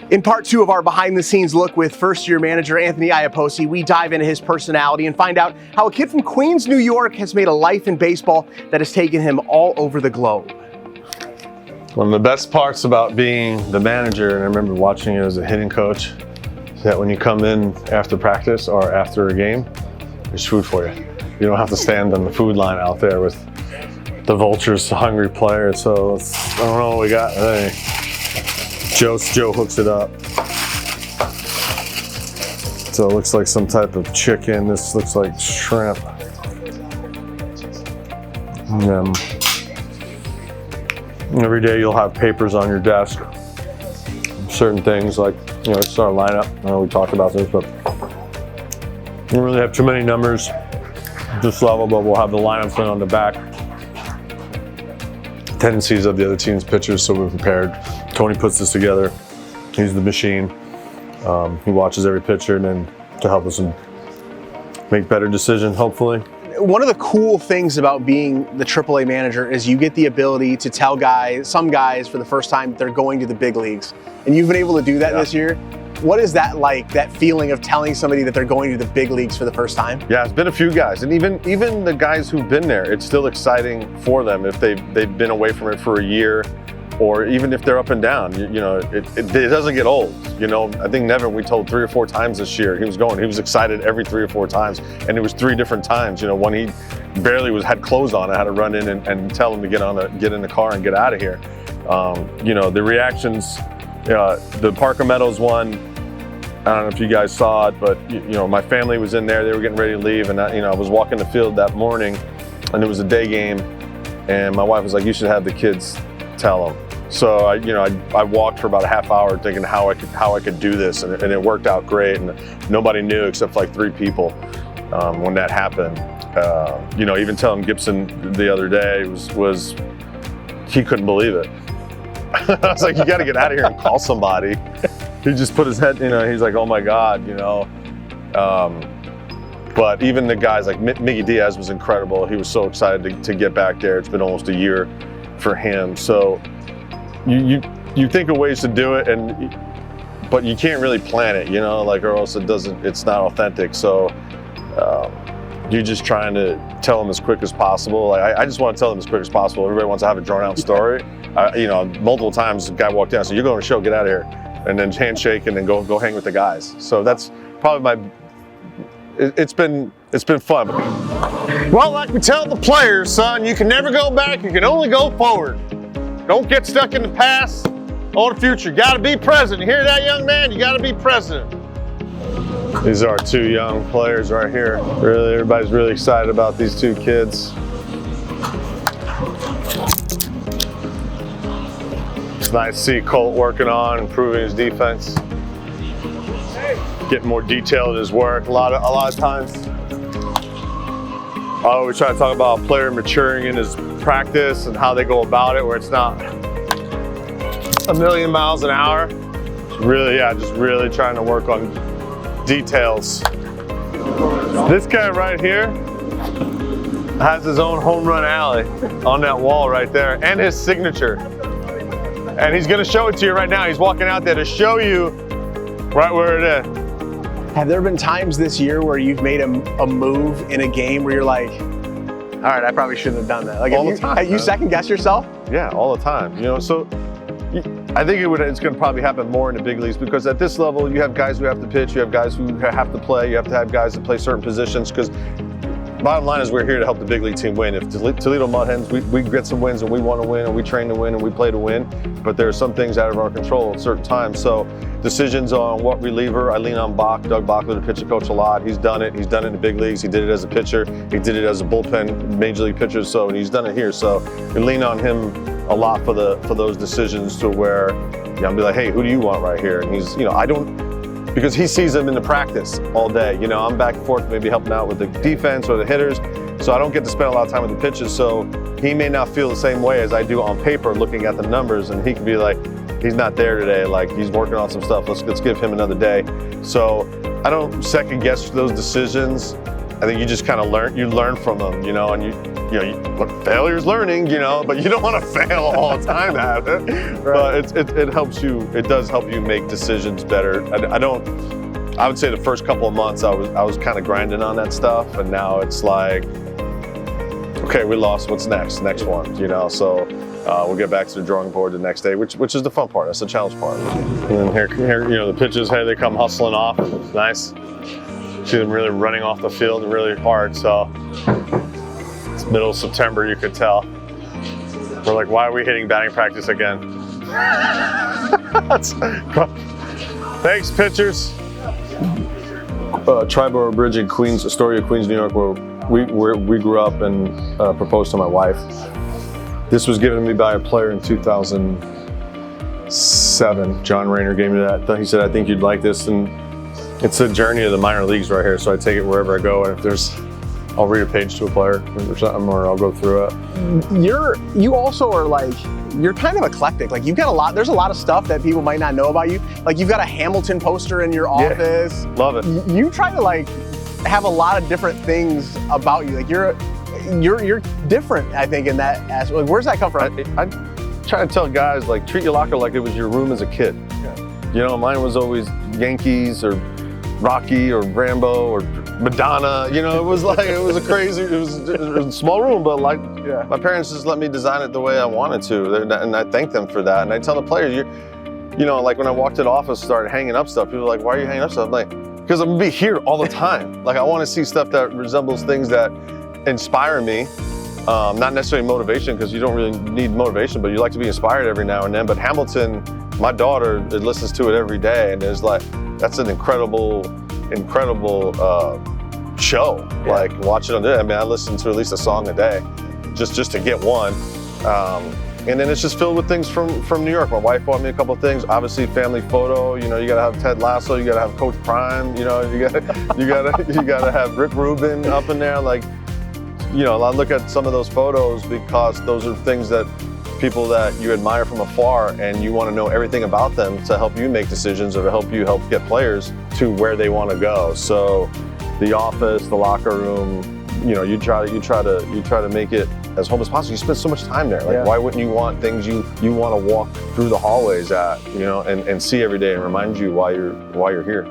In part 2 of our behind-the-scenes look with first-year manager Anthony Iapoce, we dive into his personality and find out how a kid from Queens, New York has made a life in baseball that has taken him all over the globe. One of the best parts about being the manager, and I remember watching you as a hitting coach, is that when you come in after practice or after a game, there's food for you. You don't have to stand on the food line out there with the vultures, the hungry players. So I don't know what we got. Hey. Joe hooks it up. So it looks like some type of chicken. This looks like shrimp. And every day you'll have papers on your desk. Certain things like, this is our lineup. I know we talked about this, but we don't really have too many numbers at this level, but we'll have the lineups on the back. Tendencies of the other team's pitchers, so we're prepared. Tony puts this together. He's the machine. He watches every pitcher and then to help us make better decisions, hopefully. One of the cool things about being the AAA manager is you get the ability to tell some guys for the first time they're going to the big leagues. And you've been able to do that this year. What is that like, that feeling of telling somebody that they're going to the big leagues for the first time? Yeah, it's been a few guys. And even the guys who've been there, it's still exciting for them if they've been away from it for a year, or even if they're up and down. It doesn't get old. I think Nevin, we told 3 or 4 times this year he was excited every 3 or 4 times, and it was 3 different times. When he barely had clothes on, I had to run in and tell him to get in the car and get out of here. The reactions, the Parker Meadows one, I don't know if you guys saw it, but my family was in there. They were getting ready to leave, and I was walking the field that morning, and it was a day game, and my wife was like, "You should have the kids tell them." So I walked for about a half hour thinking how I could do this, and it worked out great. And nobody knew except like 3 people when that happened. Even telling Gibson the other day was he couldn't believe it. I was like, "You got to get out of here and call somebody." He just put his head, he's like, "Oh my God," But even the guys like Miggy Diaz was incredible. He was so excited to get back there. It's been almost a year for him. So you think of ways to do it, but you can't really plan it, or else it's not authentic. So you're just trying to tell them as quick as possible. I just want to tell them as quick as possible. Everybody wants to have a drawn out story. Multiple times the guy walked down, so you're going to show, get out of here. And then handshake and then go hang with the guys. So that's probably it's been fun. Well, like we tell the players, son, you can never go back, you can only go forward. Don't get stuck in the past or the future. You gotta be present. You hear that, young man? You gotta be present. These are 2 young players right here. Really, everybody's really excited about these 2 kids. It's nice to see Colt working on improving his defense, getting more detail in his work. A lot of times, I always try to talk about a player maturing in his practice and how they go about it, where it's not a million miles an hour. Just really trying to work on details. This guy right here has his own home run alley on that wall right there, and his signature. And he's gonna show it to you right now. He's walking out there to show you right where it is. Have there been times this year where you've made a move in a game where you're like, all right, I probably shouldn't have done that? Like, all the time. Have you second guessed yourself? Yeah, all the time. So I think it's going to probably happen more in the big leagues, because at this level, you have guys who have to pitch, you have guys who have to play, you have to have guys that play certain positions, because bottom line is we're here to help the big league team win. If Toledo Mud Hens, we get some wins and we want to win and we train to win and we play to win, but there are some things out of our control at certain times. So decisions on what reliever, I lean on Doug Bachler, the pitcher coach, a lot. He's done it in the big leagues. He did it as a pitcher. He did it as a bullpen major league pitcher. So, and he's done it here. So we lean on him a lot for those decisions, to where I'll be like, "Hey, who do you want right here?" And he's, because he sees them in the practice all day. I'm back and forth, maybe helping out with the defense or the hitters, so I don't get to spend a lot of time with the pitchers. So he may not feel the same way as I do on paper, looking at the numbers, and he could be like, "He's not there today. Like, he's working on some stuff. Let's give him another day." So I don't second guess those decisions. I think you just kind of learn from them, and look, failure's learning, but you don't want to fail all the time at it. Right. But it helps you. It does help you make decisions better. I would say the first couple of months I was kind of grinding on that stuff, and now it's like, okay, we lost. What's next? Next one, So we'll get back to the drawing board the next day, which is the fun part. That's the challenge part. And then here, the pitches. Hey, they come hustling off. It's nice. See them really running off the field really hard. So it's middle of September, you could tell. We're like, why are we hitting batting practice again? Thanks, pitchers. Triborough Bridge in Queens, Astoria, Queens, New York, where we grew up and proposed to my wife. This was given to me by a player in 2007. John Rayner gave me that. He said, I think you'd like this. And it's a journey of the minor leagues right here. So I take it wherever I go. And if I'll read a page to a player or something, or I'll go through it. You also are like, you're kind of eclectic. Like you've got there's a lot of stuff that people might not know about you. Like you've got a Hamilton poster in your office. Yeah, love it. You try to like have a lot of different things about you. Like you're different, I think, in that aspect. Like, where's that come from? I try to tell guys, like, treat your locker like it was your room as a kid. Yeah. Mine was always Yankees or Rocky or Rambo or Madonna. It was like, it was a small room, but like, my parents just let me design it the way I wanted to, and I thank them for that. And I tell the players, like when I walked to the office, started hanging up stuff. People are like, why are you hanging up stuff? I'm like, because I'm gonna be here all the time. Like I want to see stuff that resembles things that inspire me. Not necessarily motivation, because you don't really need motivation, but you like to be inspired every now and then. But Hamilton, my daughter, listens to it every day, and there's like, that's an incredible show. Yeah. Like watch it on there. I mean, I listen to at least a song a day, just to get one. And then it's just filled with things from New York. My wife bought me a couple of things. Obviously, family photo. You gotta have Ted Lasso. You gotta have Coach Prime. You gotta have Rick Rubin up in there. Like, I look at some of those photos because those are things that people that you admire from afar, and you want to know everything about them to help you make decisions or to help get players to where they want to go. So, the office, the locker room. You try to make it as home as possible. You spend so much time there. Like, why wouldn't you want things you want to walk through the hallways at, and see every day and remind you why you're here.